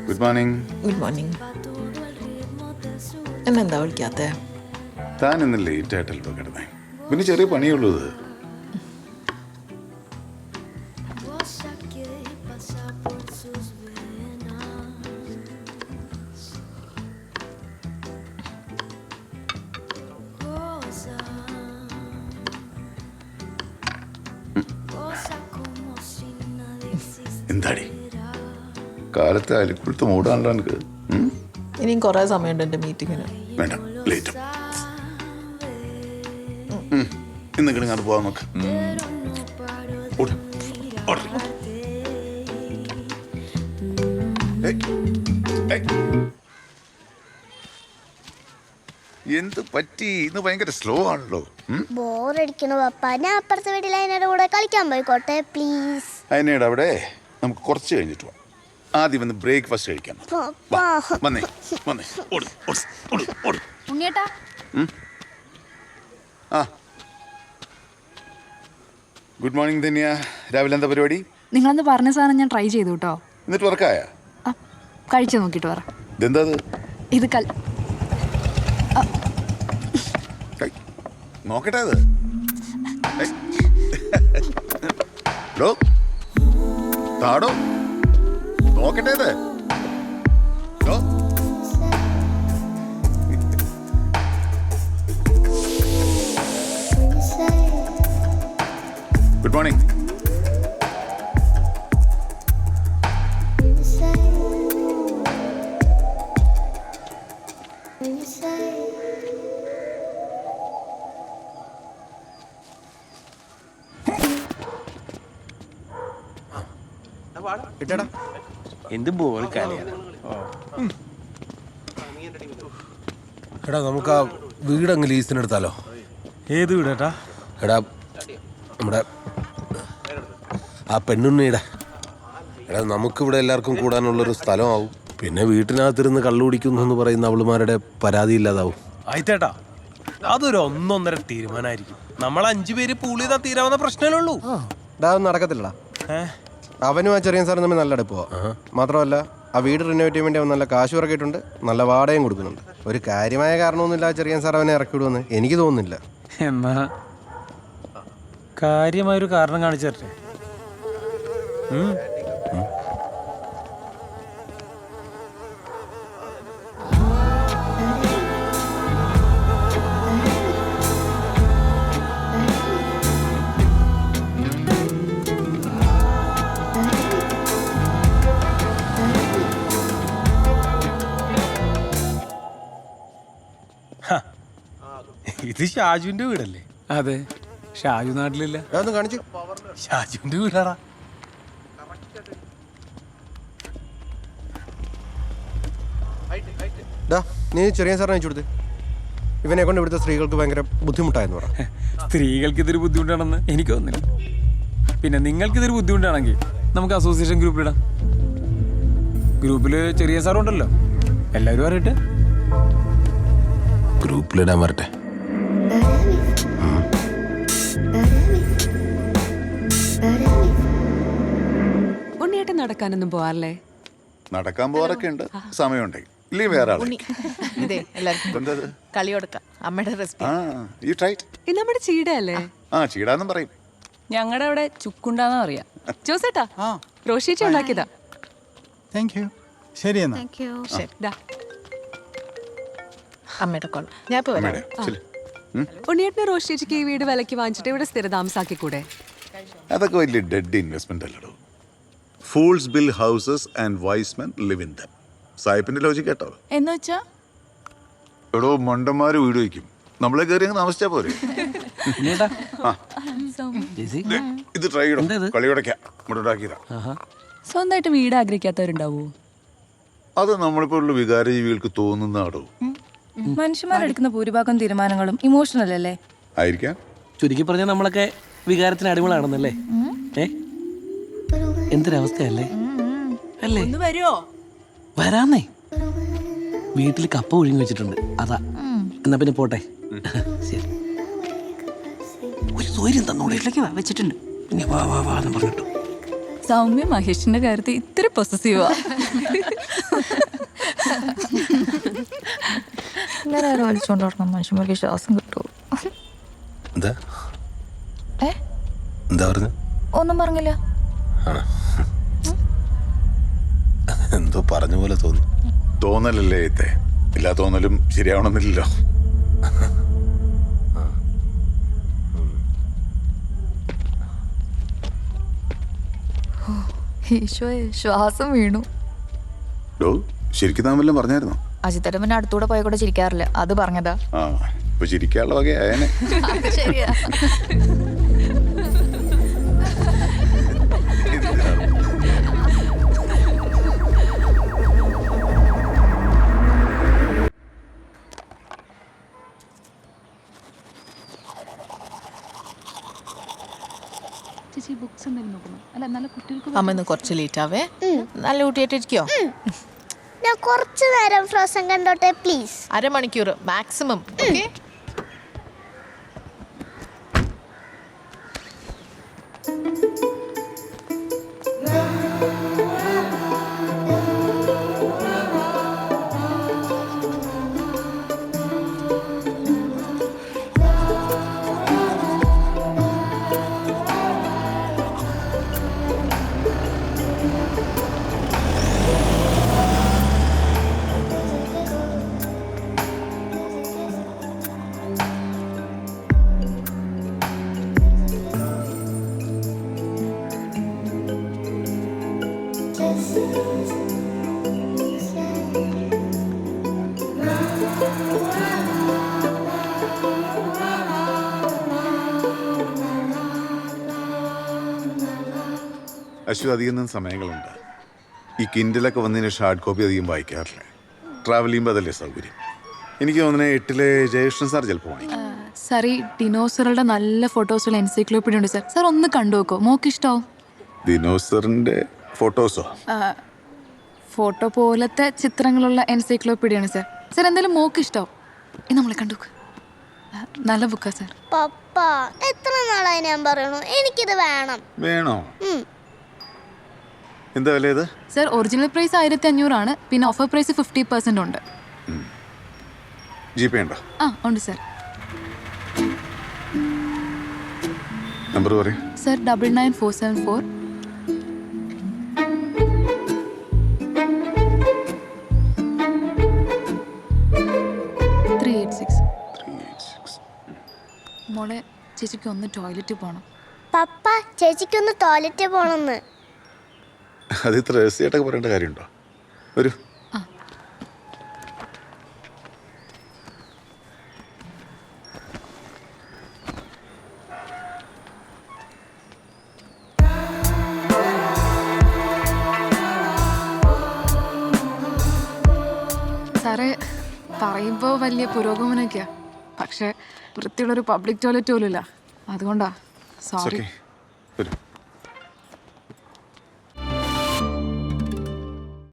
Good morning. Good morning. എന്നെന്താ വിളിക്കാത്തേ? താൻ ഇന്ന് ലേറ്റ് ആയിട്ടല്ലോ കിടന്നേ. പിന്നെ ചെറിയ പണിയുള്ളൂ ഇത്. എന്താടി കാലത്ത് അലിക്കുളത്ത് മൂടാണല്ലോ എനിക്ക്. ഇനിയും കുറേ സമയമുണ്ട് എൻ്റെ മീറ്റിങ്ങിന്. വേണ്ട, ലേറ്റ്. ഇന്ന് കിടങ്ങാതെ പോവാൻ നോക്ക്. എന്ത് പറ്റി? ഇന്ന് ഭയങ്കര സ്ലോ ആണല്ലോ. ബോറടിക്കണു പപ്പ. ഞാൻ അപ്പുറത്തെ വീട്ടിൽ അതിനോട് കൂടെ കളിക്കാൻ പോയിക്കോട്ടെ പ്ലീസ്. അതിനേടെ അവിടെ നമുക്ക് കുറച്ച് കഴിഞ്ഞിട്ട് പോവാം. ആദ്യം വന്ന് ബ്രേക്ക്ഫാസ്റ്റ് കഴിക്കാം. വന്നേ വന്നേ. ഉണ്ണിയേട്ടാ, ആ ഗുഡ് മോർണിംഗ് ധന്യ. രാവിലെ എന്താ പരിപാടി? നിങ്ങളന്ന് പറഞ്ഞ സാധനം ഞാൻ ട്രൈ ചെയ്തു കേട്ടോ. എന്നിട്ട് വർക്കായ? കഴിച്ചു നോക്കിട്ട് പറ. ഇതെന്താ ഇത് നോക്കട്ടെ. അത് താടോ നോക്കട്ടെ. അത് ഗുഡ് മോർണിംഗ്. എന്ത് ബോൾ കളിയാണ്. എടാ നമുക്ക് ആ വീടങ്ങ് ലീസിനെടുത്താലോ? ഏത് വീടാ? എടാ നമ്മുടെ ആ പെണ്ണുണ്ണിയുടെ. എടാ നമുക്കിവിടെ എല്ലാവർക്കും കൂടാനുള്ളൊരു സ്ഥലമാവും. പിന്നെ വീട്ടിനകത്തിരുന്ന് കള്ളു കുടിക്കുന്നു എന്ന് പറയുന്ന അവളുമാരുടെ പരാതി ഇല്ലാതാവും. ആയിത്തേട്ടാ, അതൊരു 1-1.5 തീരുമാനമായിരിക്കും. നമ്മൾ 5 പേര് പൂൾ ചെയ്താൽ തീരാവുന്ന പ്രശ്നമേ ഉള്ളൂ. അതൊന്നും നടക്കത്തില്ലടാ. അവനും ആ ചെറിയ സാറും തമ്മിൽ നല്ല അടുപ്പോ. മാത്രമല്ല ആ വീട് റിനോവേറ്റ് ചെയ്യാൻ വേണ്ടി അവൻ നല്ല കാശ് ഇറക്കിയിട്ടുണ്ട്, നല്ല വാടകയും കൊടുക്കുന്നുണ്ട്. ഒരു കാര്യമായ കാരണമൊന്നുമില്ല ആ ചെറിയ സാർ അവനെ ഇറക്കി വിടുമെന്ന് എനിക്ക് തോന്നുന്നില്ല. എന്നാ കാര്യമായൊരു കാരണം കാണിച്ചു തരട്ടെ. ഇത് ഷാജുവിന്റെ വീടല്ലേ? അതെ, ഷാജു നാട്ടിലില്ല. അതൊന്നും കാണിച്ചു. ഷാജുവിന്റെ വീടാടാ. നീ ചെറിയ സാറിനെ അയച്ചു കൊടുത്ത്. ഇവനെ കൊണ്ട് ഇവിടുത്തെ സ്ത്രീകൾക്ക് ഭയങ്കര ബുദ്ധിമുട്ടായെന്ന് പറ. സ്ത്രീകൾക്ക് ഇതൊരു ബുദ്ധിമുട്ടാണെന്ന് എനിക്ക് തോന്നുന്നില്ല. പിന്നെ നിങ്ങൾക്ക് ഇതൊരു ബുദ്ധിമുട്ടാണെങ്കിൽ നമുക്ക് അസോസിയേഷൻ ഗ്രൂപ്പിലിടാം. ഗ്രൂപ്പില് ചെറിയ സാറുണ്ടല്ലോ, എല്ലാവരും അറിയട്ടെ. ഗ്രൂപ്പിലിടാൻ വരട്ടെ. ഉണ്ണിയേട്ടൻ നടക്കാനൊന്നും പോവാറില്ലേ? നടക്കാൻ പോകാറൊക്കെ ഉണ്ട്, സമയമുണ്ടെങ്കിൽ. ഇല്ലേ വേറെ ആളെ ഇതേ എല്ലാവർക്കും കളി കൊടുക്കാം. അമ്മയുടെ റെസിപ്പി. ഇത് നമ്മുടെ ചീടയല്ലേ? ചീടാന്നും പറയും. ഞങ്ങളുടെ അവിടെ ചുക്കുണ്ടാന്നാ പറയാ. ജോസേട്ടാ, റോഷിച്ചി ഉണ്ടാക്കിയതാ. Thank you. ശരി എന്നാ. അമ്മയുടെ കോൾ. ഞാൻ ഇപ്പൊ വരാം. ഉണ്ണിയേട്ടന് റോഷിച്ചിക്ക് ഈ വീട് വിലക്ക് വാങ്ങിച്ചിട്ട് ഇവിടെ സ്ഥിരതാമസാക്കിക്കൂടെ? അതൊക്കെ വലിയ ഡെഡ് ഇൻവെസ്റ്റ്മെന്റ് അല്ലടോ. Fools build houses and wise men live in them. സായിപ്പിന്റെ ലോജിക് കേട്ടോ? എന്ന് വെച്ചാ എടോ മണ്ടന്മാര് വീട് വയ്ക്കും, നമ്മളെ കയറി അങ്ങ് താമസിച്ചാ പോരെ. ഇത് ട്രൈ ചെയ്യണം. കളിയോടക്കാക്കിയതാ. സ്വന്തമായിട്ട് വീട് ആഗ്രഹിക്കാത്തവരുണ്ടാവോ? അത് നമ്മളിപ്പോ ഉള്ള വികാരജീവികൾക്ക് തോന്നുന്നാടോ. മനുഷ്യന്മാരെടുക്കുന്ന ഭൂരിഭാഗം തീരുമാനങ്ങളും ഇമോഷണൽ അല്ലേ? ആയിരിക്കാം. ചുരുക്കി പറഞ്ഞാൽ നമ്മളൊക്കെ വികാരത്തിന് അടിമകളാണെന്നല്ലേ? എന്തൊരവസ്ഥയല്ലേ അല്ലേ? വരാന്നേ. വീട്ടിൽ കപ്പ ഒഴുങ്ങി വെച്ചിട്ടുണ്ട്, അതാ. എന്നാ പിന്നെ പോട്ടെ. ശരി, ഒരു സൗകര്യം തന്നോളൂ. വീട്ടിലേക്ക് വെച്ചിട്ടുണ്ട്. പിന്നെ വാ വാ വാ എന്ന് പറഞ്ഞിട്ടു. സൗമ്യ മഹേഷിന്റെ കാര്യത്തിൽ ഇത്തിരി പൊസസീവാ. ഇങ്ങനെ ആരും വലിച്ചോണ്ട് നടക്കണം, മനുഷ്യന്മാർക്ക് ശ്വാസം കിട്ടുമോ? എന്താ ഏ എന്താ പറഞ്ഞു? ഒന്നും പറഞ്ഞില്ല. ആണോ? എന്തോ പറഞ്ഞ പോലെ തോന്നി. തോന്നലല്ലേ ഇത്തെ, എല്ലാ തോന്നലും ശരിയാവണമെന്നില്ലല്ലോ. ഈശോയെ, ശ്വാസം വീണു. ഡോ ശരിക്കും താൻ വല്ലതും പറഞ്ഞായിരുന്നോ? അജിത്തേട്ടൻ പിന്നെ അടുത്തൂടെ പോയ കൂടെ ചിരിക്കാറില്ല, അത് പറഞ്ഞതാ. ആ ഇപ്പൊ ചിരിക്കാനുള്ള വകയായനെ. ശരിയാ. അമ്മ ഇന്ന് കുറച്ച് ലേറ്റ് ആവേ. നല്ല കുട്ടിയായിട്ടിരിക്കോ? ഞാൻ കുറച്ചു നേരം ഫ്രോസൺ കണ്ടോട്ടെ പ്ലീസ്. അരമണിക്കൂർ മാക്സിമം. ഓക്കെ. അശ്വ അധികം സമയങ്ങളുണ്ട്. ഈ കിൻഡിലൊക്കെ വന്നതിന് ഹാർഡ് കോപ്പി അധികം വായിക്കാറില്ല. ട്രാവൽ ചെയ്യുമ്പോൾ അതല്ലേ സൗകര്യം. എനിക്ക് തോന്നുന്നത് 8-ലെ ജയകൃഷ്ണൻ സാർ ചിലപ്പോൾ വാങ്ങിക്കും. സാർ ഈ ഡിനോസറുടെ നല്ല ഫോട്ടോസുള്ള എൻസൈക്ലോപ്പീഡിയ ഉണ്ട് സാർ. സാർ ഒന്ന് കണ്ടു നോക്കോ, മോക്ക് ഇഷ്ടാവും. ദിനോസറിന്റെ ഫോട്ടോസോ? ഫോട്ടോ പോലത്തെ ചിത്രങ്ങളുള്ള എൻസൈക്ലോപ്പീഡിയ ആണ് സാർ. സാർ എന്തായാലും മോക്ക് ഇഷ്ടാവും. ഇത് നമ്മളെ കണ്ടു നോക്ക്, നല്ല ബുക്കാ സാർ. പപ്പ എത്ര നാളായി ഞാൻ പറയണു എനിക്കിത് വേണം. വേണോ? എന്താ വില ഇത്? സാർ ഒറിജിനൽ പ്രൈസ് 1500 ആണ്, പിന്നെ ഓഫർ പ്രൈസ് 50% ഉണ്ട്. ജിപേ ഉണ്ടോ? ആ ഉണ്ട് സാർ. നമ്പർ പറയും. സാർ 99474 386. മോളെ, ചേച്ചിക്ക് ഒന്ന് ടോയ്ലറ്റിൽ പോകണം. പപ്പ ചേച്ചിക്കൊന്ന് ടോയ്ലറ്റിൽ പോണെന്ന്. അത് ഇത്ര രഹസ്യമായിട്ടൊക്കെ പറയേണ്ട കാര്യമുണ്ടോ? വരൂ. സാറേ, പറയുമ്പോൾ വലിയ പുരോഗമനമൊക്കെയാ, പക്ഷെ വൃത്തിയുള്ളൊരു പബ്ലിക് ടോയ്ലറ്റ് പോലും ഇല്ല. അതുകൊണ്ടാ. സോറി. വരൂ.